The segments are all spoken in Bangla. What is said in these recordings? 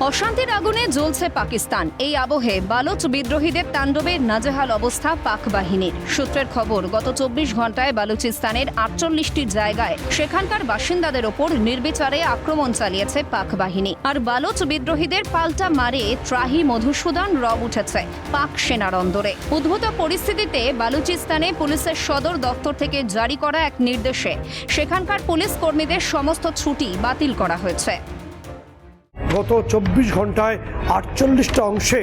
অশান্তির আগুনে জ্বলছে পাকিস্তান। এই আবহে বালুচ বিদ্রোহীদের তাণ্ডবে নাজেহাল অবস্থা পাক বাহিনীর। সূত্রের খবর, গত 24 ঘন্টায় বালুচিস্তানের 48টি জায়গায় সেখানকার বাসিন্দাদের ওপর নির্বিচারে আক্রমণ চালিয়েছে পাক বাহিনী। আর বালুচ বিদ্রোহীদের পাল্টা মারে ত্রাহি মধুসূদন রব উঠেছে পাক সেনার অন্দরে। উদ্ভূত পরিস্থিতিতে বালুচিস্তানে পুলিশের সদর দপ্তর থেকে জারি করা এক নির্দেশে সেখানকার পুলিশ কর্মীদের সমস্ত ছুটি বাতিল করা হয়েছে। গত 24 ঘন্টায় 48টা অংশে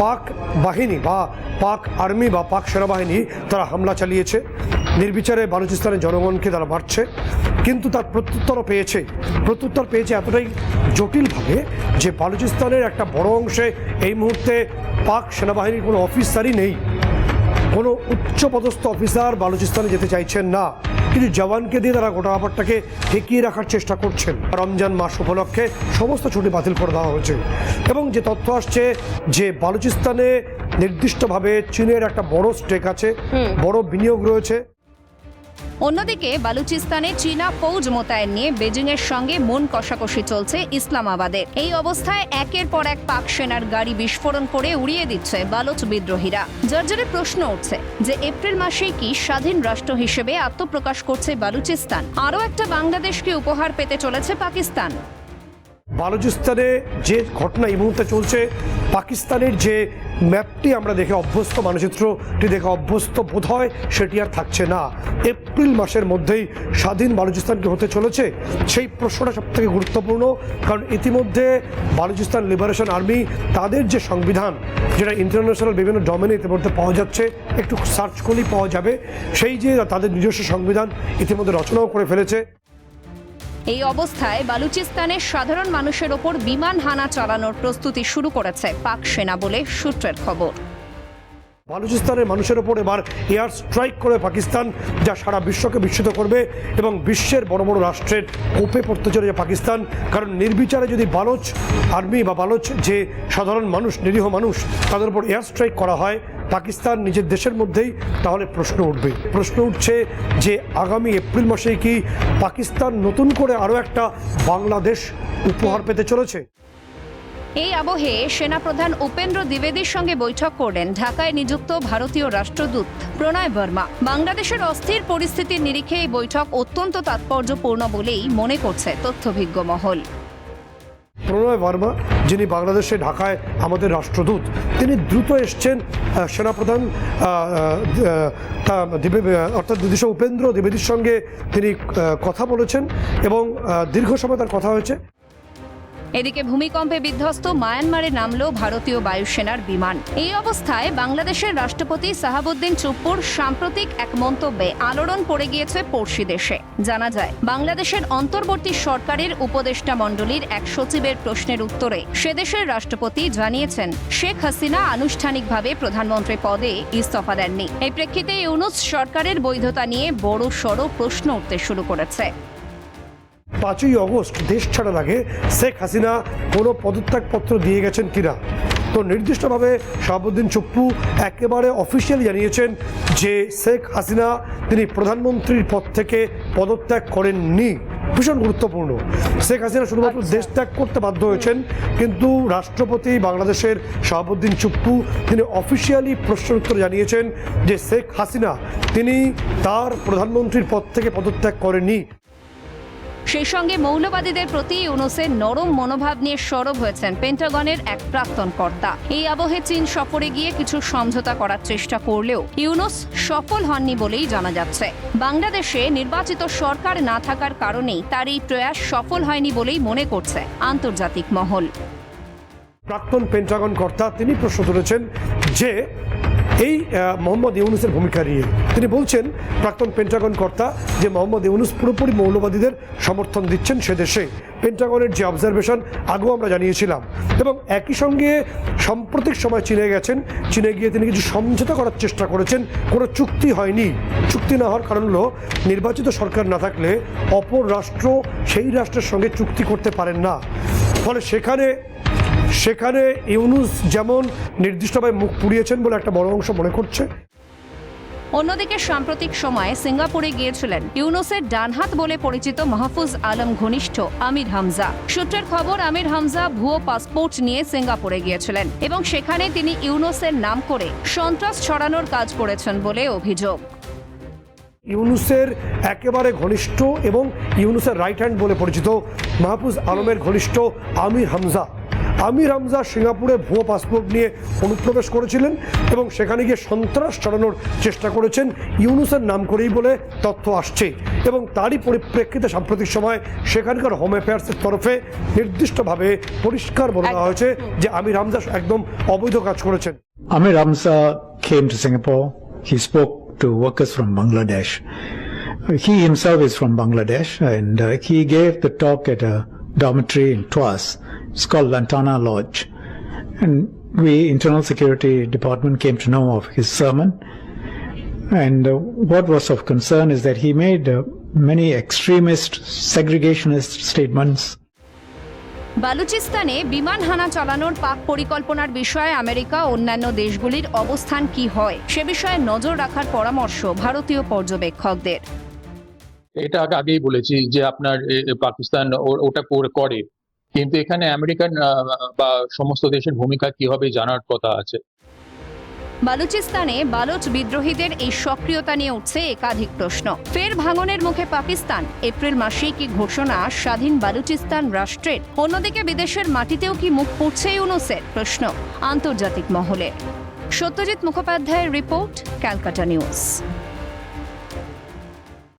পাক বাহিনী বা পাক আর্মি বা পাক সেনাবাহিনী তারা হামলা চালিয়েছে। নির্বিচারে বালুচিস্তানের জনগণকে তারা মারছে, কিন্তু তার প্রত্যুত্তর পেয়েছে এতটাই জটিলভাবে যে বালুচিস্তানের একটা বড় অংশে এই মুহূর্তে পাক সেনাবাহিনীর কোনো অফিসারই নেই। কোনো উচ্চপদস্থ অফিসার বালুচিস্তানে যেতে চাইছেন না, কিন্তু জওয়ানকে দিয়ে তারা গোটা ব্যাপারটাকে ঠেকিয়ে রাখার চেষ্টা করছেন। রমজান মাস উপলক্ষে সমস্ত ছুটি বাতিল করে দেওয়া হয়েছে এবং যে তথ্য আসছে যে বালুচিস্তানে নির্দিষ্টভাবে চীনের একটা বড় স্টেক আছে, বড় বিনিয়োগ রয়েছে। অন্যদিকে বালুচিস্তানে চীনা ফৌজ মোতায়েন নিয়ে বেজিংয়ের সঙ্গে মন কষাকষি চলছে ইসলামাবাদের। এই অবস্থায় একের পর এক পাক সেনার গাড়ি বিস্ফোরণ করে উড়িয়ে দিচ্ছে বালুচ বিদ্রোহীরা। যার জেরে প্রশ্ন উঠছে যে এপ্রিল মাসেই কি স্বাধীন রাষ্ট্র হিসেবে আত্মপ্রকাশ করছে বালুচিস্তান? আরও একটা বাংলাদেশকে উপহার পেতে চলেছে পাকিস্তান। বালুচিস্তানে যে ঘটনা এই মুহূর্তে চলছে, পাকিস্তানের যে ম্যাপটি আমরা দেখে অভ্যস্ত, মানচিত্রটি দেখে অভ্যস্ত বোধ হয় সেটি আর থাকছে না। এপ্রিল মাসের মধ্যেই স্বাধীন বালুচিস্তানকে হতে চলেছে, সেই প্রশ্নটা সবথেকে গুরুত্বপূর্ণ। কারণ ইতিমধ্যে বালুচিস্তান লিবারেশন আর্মি তাদের যে সংবিধান, যেটা ইন্টারন্যাশনাল বিভিন্ন ডোমেনে ইতিমধ্যে পাওয়া যাচ্ছে, একটু সার্চ করলেই পাওয়া যাবে, সেই যে তাদের নিজস্ব সংবিধান ইতিমধ্যে রচনাও করে ফেলেছে। এই অবস্থায় বালুচিস্তানের সাধারণ মানুষের ওপর বিমান হানা চালানোর প্রস্তুতি শুরু করেছে পাক সেনা বলে সূত্রের খবর। বালুচিস্তানের মানুষের ওপর এবার এয়ার স্ট্রাইক করে পাকিস্তান, যা সারা বিশ্বকে বিস্মিত করবে এবং বিশ্বের বড় বড় রাষ্ট্রের কোপে পড়তে চলেছে পাকিস্তান। কারণ নির্বিচারে যদি বালুচ আর্মি বা বালুচ যে সাধারণ মানুষ, নিরীহ মানুষ, তাদের উপর এয়ার স্ট্রাইক করা হয় পাকিস্তান নিজের দেশের মধ্যেই, তাহলে প্রশ্ন উঠছে যে আগামী এপ্রিল মাসে কি পাকিস্তান নতুন করে আরও একটা বাংলাদেশ উপহার পেতে চলেছে? এই আবহে সেনাপ্রধান উপেন্দ্র দ্বিবেদীর সঙ্গে বৈঠক করলেন ঢাকায় নিযুক্ত ভারতীয় রাষ্ট্রদূত প্রণয় বর্মা। বাংলাদেশের অস্থির পরিস্থিতির নিরিখে এই বৈঠক অত্যন্ত তাৎপর্যপূর্ণ বলেই মনে করছে তথ্যভিজ্ঞ মহল। প্রণয় বর্মা, যিনি বাংলাদেশে ঢাকায় আমাদের রাষ্ট্রদূত, তিনি দ্রুত এসছেন সেনাপ্রধান অর্থাৎ বিদেশে উপেন্দ্র দ্বিবেদীর সঙ্গে তিনি কথা বলেছেন এবং দীর্ঘ সময় তার কথা হয়েছে। এদিকে ভূমিকম্পে বিধ্বস্ত মায়ানমারে নামল ভারতীয় বায়ুসেনার বিমান। এই অবস্থায় বাংলাদেশের রাষ্ট্রপতি সাহাবুদ্দিন চুপ্পুর সাম্প্রতিক এক মন্তব্যে আলোড়ন পড়ে গিয়েছে পড়শি দেশে। জানা যায়, বাংলাদেশের অন্তর্বর্তী সরকারের উপদেষ্টা মণ্ডলীর এক সচিবের প্রশ্নের উত্তরে সে দেশের রাষ্ট্রপতি জানিয়েছেন শেখ হাসিনা আনুষ্ঠানিকভাবে প্রধানমন্ত্রী পদে ইস্তফা দেননি। এই প্রেক্ষিতে ইউনূস সরকারের বৈধতা নিয়ে বড় সড় প্রশ্ন উঠতে শুরু করেছে। 5ই অগস্ট দেশ ছাড়ার আগে শেখ হাসিনা কোনো পদত্যাগপত্র দিয়ে গেছেন কিনা? তো নির্দিষ্টভাবে শাহাবুদ্দিন চুপ্পু একেবারে অফিসিয়ালি জানিয়েছেন যে শেখ হাসিনা তিনি প্রধানমন্ত্রীর পদ থেকে পদত্যাগ করেননি। ভীষণ গুরুত্বপূর্ণ। শেখ হাসিনা শুধুমাত্র দেশ ত্যাগ করতে বাধ্য হয়েছেন, কিন্তু রাষ্ট্রপতি বাংলাদেশের শাহাবুদ্দিন চুপ্পু তিনি অফিসিয়ালি প্রশ্নের উত্তর জানিয়েছেন যে শেখ হাসিনা তিনি তার প্রধানমন্ত্রীর পদ থেকে পদত্যাগ করেননি। সেই সঙ্গে মৌলবাদীদের প্রতি ইউনূসের নরম মনোভাব নিয়ে সরব হয়েছেন পেন্টাগনের এক প্রাক্তন কর্তা। এই আবহে চীন সফরে গিয়ে কিছু সমঝোতা করার চেষ্টা করলেও ইউনূস সফল হননি বলেই জানা যাচ্ছে। বাংলাদেশে নির্বাচিত সরকার না থাকার কারণেই তার এই প্রয়াস সফল হয়নি বলেই মনে করছে আন্তর্জাতিক মহল। প্রাক্তন পেন্টাগন কর্তা তিনি প্রশ্ন তুলেছেন যে এই মোহাম্মদ ইউনূসের ভূমিকা নিয়ে। তিনি বলছেন, প্রাক্তন পেন্টাগন কর্তা, যে মোহাম্মদ ইউনূস পুরোপুরি মৌলবাদীদের সমর্থন দিচ্ছেন সে দেশে। পেন্টাগনের যে অবজারভেশন আগেও আমরা জানিয়েছিলাম, এবং একই সঙ্গে সাম্প্রতিক সময় চীনে গেছেন। চীনে গিয়ে তিনি কিছু সমঝোতা করার চেষ্টা করেছেন, কোনো চুক্তি হয়নি। চুক্তি না হওয়ার কারণ হলো নির্বাচিত সরকার না থাকলে অপর রাষ্ট্র সেই রাষ্ট্রের সঙ্গে চুক্তি করতে পারেন না। ফলে সেখানে ইউনূস যেমন নির্দিষ্টভাবে মুখ পুড়িয়েছেন বলে একটা বড় অংশ মনে করছে। অন্যদিকে সাম্প্রতিক সময়ে সিঙ্গাপুরে গিয়েছিলেন ইউনূসের ডানহাত বলে পরিচিত মাহফুজ আলম ঘনিষ্ঠ আমির হামজা। সূত্রের খবর, আমির হামজা ভুয়ো পাসপোর্ট নিয়ে সিঙ্গাপুরে গিয়েছিলেন এবং সেখানে তিনি ইউনূসের নাম করে সন্ত্রাস ছড়ানোর কাজ করেছেন বলে অভিযোগ। ইউনূসের একেবারে ঘনিষ্ঠ এবং ইউনূসের রাইট হ্যান্ড বলে পরিচিত মাহফুজ আলমের ঘনিষ্ঠ আমির হামজা সিঙ্গাপুরে ভুয়ো পাসপোর্ট নিয়ে অনুপ্রবেশ করেছিলেন এবং সেখানে গিয়ে সন্ত্রাস ছড়ানোর চেষ্টা করেছেন ইউনূসের নাম করেই বলে তথ্য আসছে এবং তারই পরিপ্রেক্ষিতে সাম্প্রতিক সময় সেখানকার হোম অ্যাফেয়ার্সের তরফে নির্দিষ্টভাবে পরিষ্কার বলা হয়েছে যে আমির হামজা একদম অবৈধ কাজ করেছেন। Amir Hamza came to Singapore. He spoke to workers from Bangladesh. He himself is from Bangladesh, and he gave the talk at a dormitory in Tuas. It's called Lantana Lodge. And we, Internal Security Department, came to know of his sermon. And what was of concern is that he made many extremist, segregationist statements. বালুচিস্তানে বিমান হানা চালানোর পাক পরিকল্পনার বিষয়ে আমেরিকা ও অন্যান্য দেশগুলির অবস্থান কি হয় সে বিষয়ে নজর রাখার পরামর্শ ভারতীয় পর্যবেক্ষকদের। এটা আগেই বলেছি যে আপনার পাকিস্তান ওটা করে, কিন্তু এখানে আমেরিকান বা সমস্ত দেশের ভূমিকা কি হবে জানার কথা আছে। বালুচিস্তানে বালোচ বিদ্রোহীদের এই সক্রিয়তা নিয়ে উঠছে একাধিক প্রশ্ন। ফের ভাঙনের মুখে পাকিস্তান, এপ্রিল মাসেই কি ঘোষণা স্বাধীন বালুচিস্তান রাষ্ট্রের? অন্যদিকে বিদেশের মাটিতেও কি মুখ পুড়ছে ইউনূসের? প্রশ্ন আন্তর্জাতিক মহলে। সত্যজিৎ মুখোপাধ্যায়ের রিপোর্ট, ক্যালকাটা নিউজ।